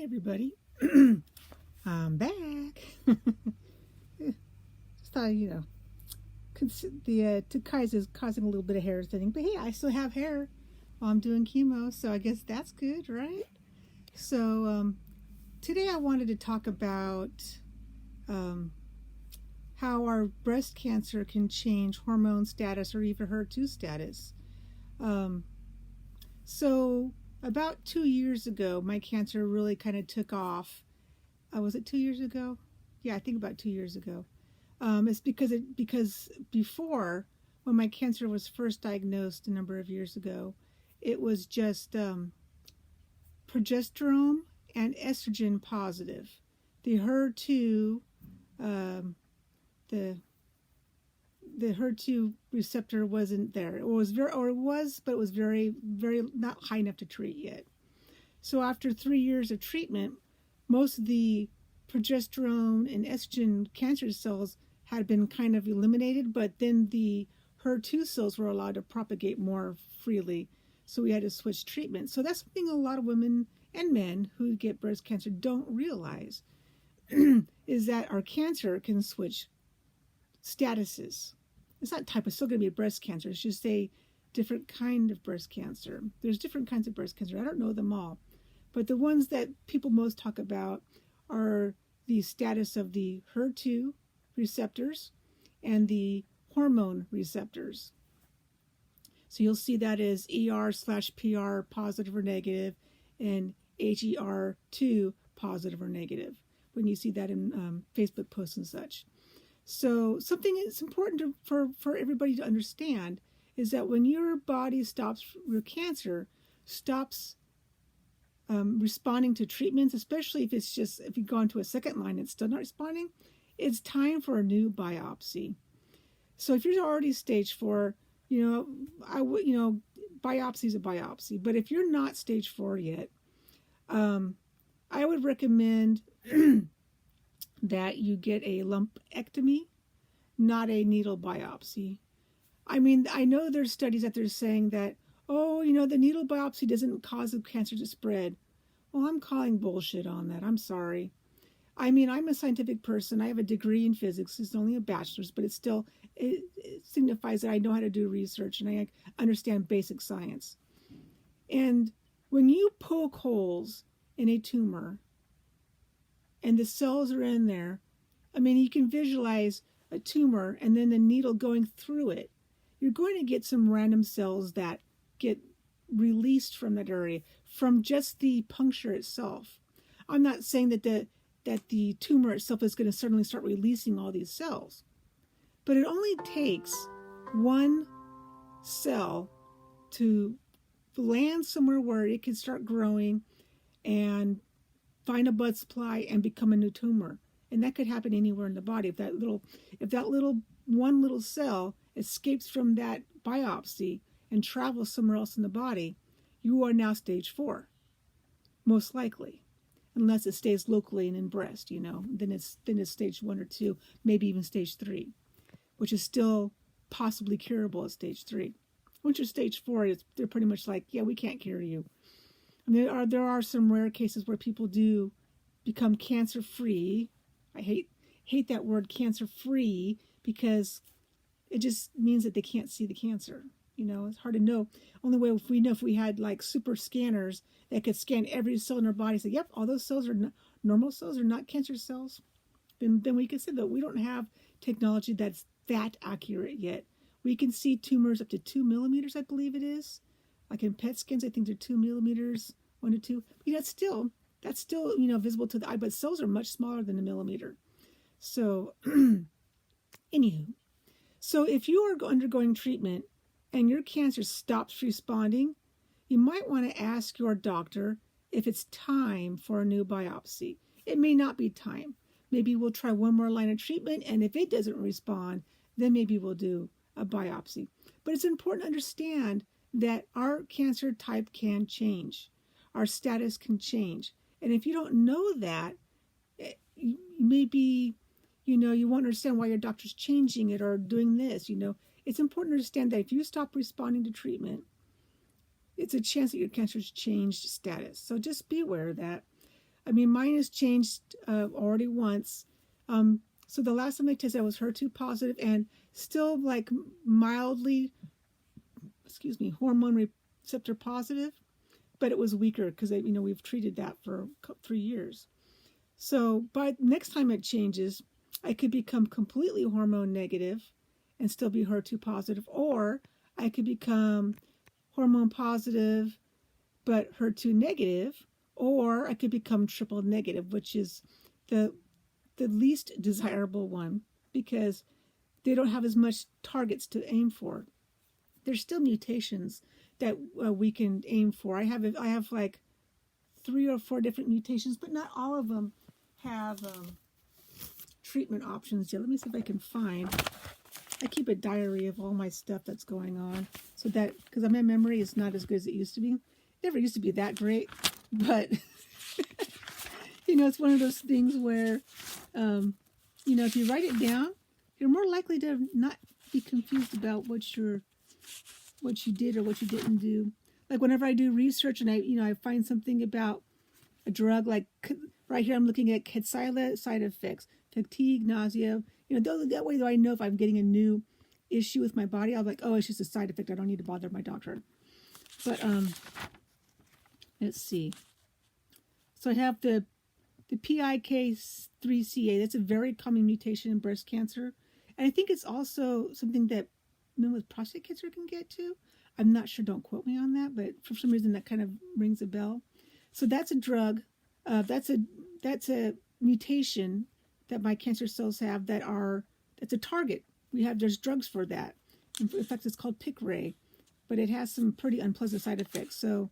Hi, everybody. I'm back. Just thought, Takai's is causing a little bit of hair thinning, but hey, I still have hair while I'm doing chemo, so I guess that's good, right? So, today I wanted to talk about how our breast cancer can change hormone status or even HER2 status. So, about 2 years ago, my cancer really kind of took off. Was it 2 years ago? Yeah, I think about 2 years ago. It's because before, when my cancer was first diagnosed a number of years ago, it was just progesterone and estrogen positive. The HER2, the HER2 receptor wasn't there. It was but it was very, very not high enough to treat yet. So after 3 years of treatment, most of the progesterone and estrogen cancer cells had been kind of eliminated, but then the HER2 cells were allowed to propagate more freely. So we had to switch treatment. So that's something a lot of women and men who get breast cancer don't realize is that our cancer can switch statuses. It's not type, it's still going to be breast cancer. It's just a different kind of breast cancer. There's different kinds of breast cancer. I don't know them all. But the ones that people most talk about are the status of the HER2 receptors and the hormone receptors. So you'll see that as ER/PR positive or negative and HER2 positive or negative when you see that in Facebook posts and such. So something that's important for everybody to understand is that when your body stops, your cancer stops responding to treatments, especially if you've gone to a second line and it's still not responding, it's time for a new biopsy. So if you're already stage 4, biopsy is a biopsy. But if you're not stage 4 yet, I would recommend that you get a lumpectomy, not a needle biopsy. I mean, I know there's studies that they're saying that, the needle biopsy doesn't cause the cancer to spread. Well, I'm calling bullshit on that. I'm sorry. I mean, I'm a scientific person. I have a degree in physics. It's only a bachelor's, but it signifies that I know how to do research and I understand basic science. And when you poke holes in a tumor and the cells are in there, I mean, you can visualize a tumor and then the needle going through it. You're going to get some random cells that get released from that area from just the puncture itself. I'm not saying that the tumor itself is going to suddenly start releasing all these cells, but it only takes one cell to land somewhere where it can start growing and find a blood supply and become a new tumor. And that could happen anywhere in the body. If that one little cell escapes from that biopsy and travels somewhere else in the body, you are now stage 4, most likely, unless it stays locally and in breast. Then it's stage 1 or 2, maybe even stage 3, which is still possibly curable at stage 3. Once you're stage 4, they're pretty much like, yeah, we can't cure you. I mean, there are some rare cases where people do become cancer-free. I hate that word cancer-free because it just means that they can't see the cancer. It's hard to know. Only way we know if we had like super scanners that could scan every cell in our body, say, yep, all those cells are normal cells, are not cancer cells. Then we could say that we don't have technology that's that accurate yet. We can see tumors up to 2 millimeters, I believe it is. Like in PET scans, I think they're 2 millimeters, 1 to 2. But that's still visible to the eye, but cells are much smaller than a millimeter. So, anywho, so if you are undergoing treatment and your cancer stops responding, you might want to ask your doctor if it's time for a new biopsy. It may not be time. Maybe we'll try one more line of treatment, and if it doesn't respond, then maybe we'll do a biopsy. But it's important to understand that our cancer type can change. Our status can change. And if you don't know that, maybe, you won't understand why your doctor's changing it or doing this, It's important to understand that if you stop responding to treatment, it's a chance that your cancer's changed status. So just be aware of that. I mean, mine has changed already once. So the last time I tested, I was HER2 positive and still like mildly, hormone receptor positive, but it was weaker because we've treated that for 3 years. So by next time it changes, I could become completely hormone negative and still be HER2 positive, or I could become hormone positive but HER2 negative, or I could become triple negative, which is the least desirable one because they don't have as much targets to aim for. There's still mutations that we can aim for. I have like 3 or 4 different mutations, but not all of them have treatment options yet. Let me see if I can find. I keep a diary of all my stuff that's going on, so that because my memory is not as good as it used to be. It never used to be that great, but it's one of those things where, if you write it down, you're more likely to not be confused about what you did or what you didn't do. Like whenever I do research and I find something about a drug, like right here I'm looking at Kadcyla side effects, fatigue, nausea. That way though I know if I'm getting a new issue with my body, I'm like, oh, it's just a side effect. I don't need to bother my doctor. But let's see. So I have the PIK3CA. That's a very common mutation in breast cancer. And I think it's also something that men with prostate cancer can get too. I'm not sure, don't quote me on that, but for some reason that kind of rings a bell. So that's a drug. That's a mutation that my cancer cells have that's a target. There's drugs for that. In fact, it's called PIK-RAY, but it has some pretty unpleasant side effects. So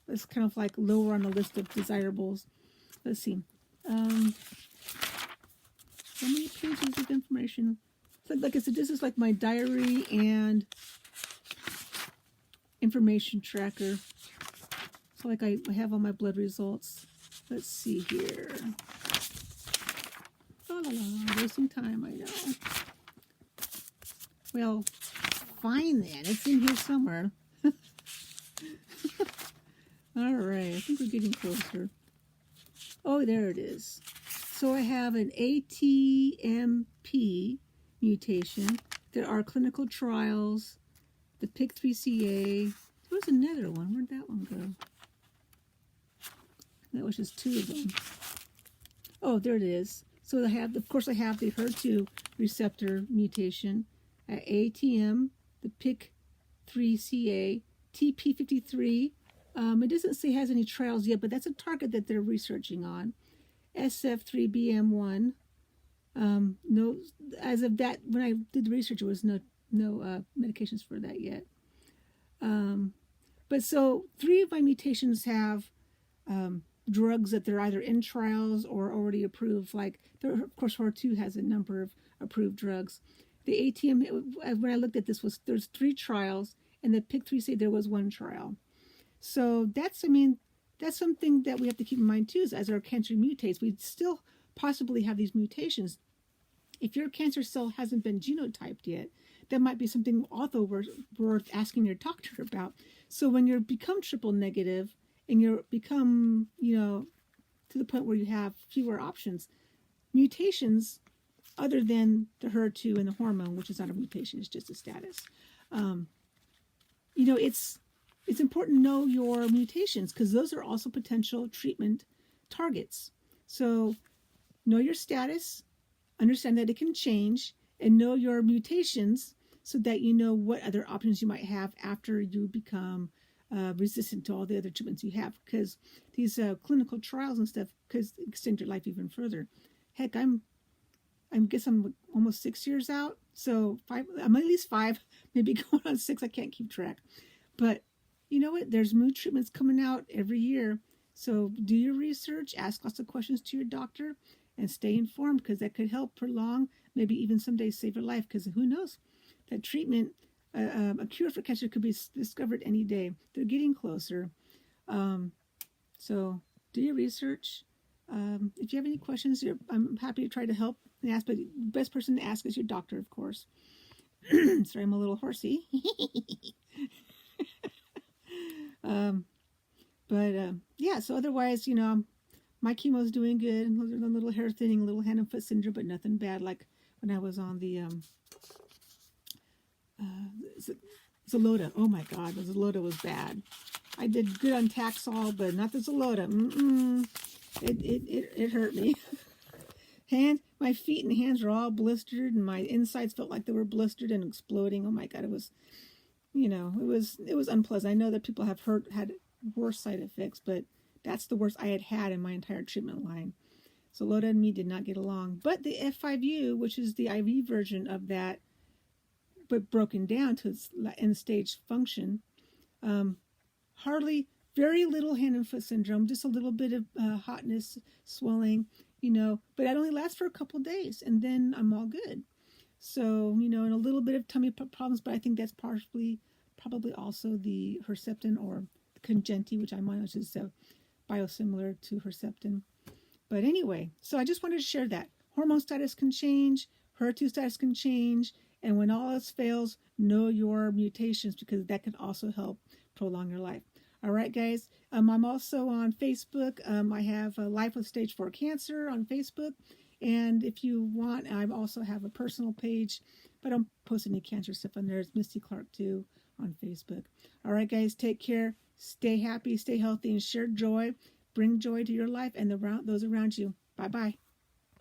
it's kind of like lower on the list of desirables. Let's see. So many pages of information. So like I said, this is like my diary and information tracker. So like I have all my blood results. Let's see here. Oh la la, wasting time, I know. Well, fine then. It's in here somewhere. All right, I think we're getting closer. Oh, there it is. So I have an ATMP mutation. There are clinical trials. The PIK3CA. There was another one. Where'd that one go? That was just 2 of them. Oh, there it is. So I have the HER2 receptor mutation at ATM, the PIK3CA, TP53. It doesn't say it has any trials yet, but that's a target that they're researching on. SF3BM1. No, as of that, when I did the research, there was no medications for that yet. But so 3 of my mutations have drugs that they're either in trials or already approved. Like, of course, Her2 has a number of approved drugs. The ATM, when I looked at this, there's 3 trials, and the PIK3CA, there was 1 trial. So that's something that we have to keep in mind too, is as our cancer mutates, we still possibly have these mutations. If your cancer cell hasn't been genotyped yet, that might be something also worth asking your doctor about. So when you become triple negative and you become, to the point where you have fewer options, mutations other than the HER2 and the hormone, which is not a mutation, it's just a status. It's important to know your mutations because those are also potential treatment targets. So know your status, understand that it can change, and know your mutations so that you know what other options you might have after you become resistant to all the other treatments you have. Because these clinical trials and stuff could extend your life even further. Heck, I guess I'm almost 6 years out. So I'm at least 5, maybe going on 6. I can't keep track. But you know what? There's new treatments coming out every year. So do your research, ask lots of questions to your doctor, and stay informed because that could help prolong, maybe even someday save your life. Because who knows? That treatment, a cure for cancer could be discovered any day. They're getting closer. So do your research. If you have any questions, I'm happy to try to help and ask. But the best person to ask is your doctor, of course. Sorry, I'm a little horsey. Yeah, so otherwise, my chemo is doing good. A little hair thinning, a little hand and foot syndrome, but nothing bad like when I was on the Zolota. Oh my God, the Zolota was bad. I did good on Taxol, but not the Zolota. It hurt me. My feet and hands were all blistered, and my insides felt like they were blistered and exploding. Oh my God, it was, it was unpleasant. I know that people have had worse side effects, but that's the worst I had in my entire treatment line. So Loda and me did not get along. But the F5U, which is the IV version of that, but broken down to its end stage function, very little hand and foot syndrome, just a little bit of hotness, swelling, but that only lasts for a couple days, and then I'm all good. So, and a little bit of tummy problems, but I think that's probably also the Herceptin or Congenti, which I'm on, which is biosimilar to Herceptin. But anyway, so I just wanted to share that. Hormone status can change, HER2 status can change, and when all else fails, know your mutations, because that can also help prolong your life. All right, guys. I'm also on Facebook. I have Life with Stage 4 Cancer on Facebook. And if you want, I also have a personal page, but I don't post any cancer stuff on there. It's Misty Clark too on Facebook. All right, guys. Take care. Stay happy, stay healthy, and share joy. Bring joy to your life and those around you. Bye-bye.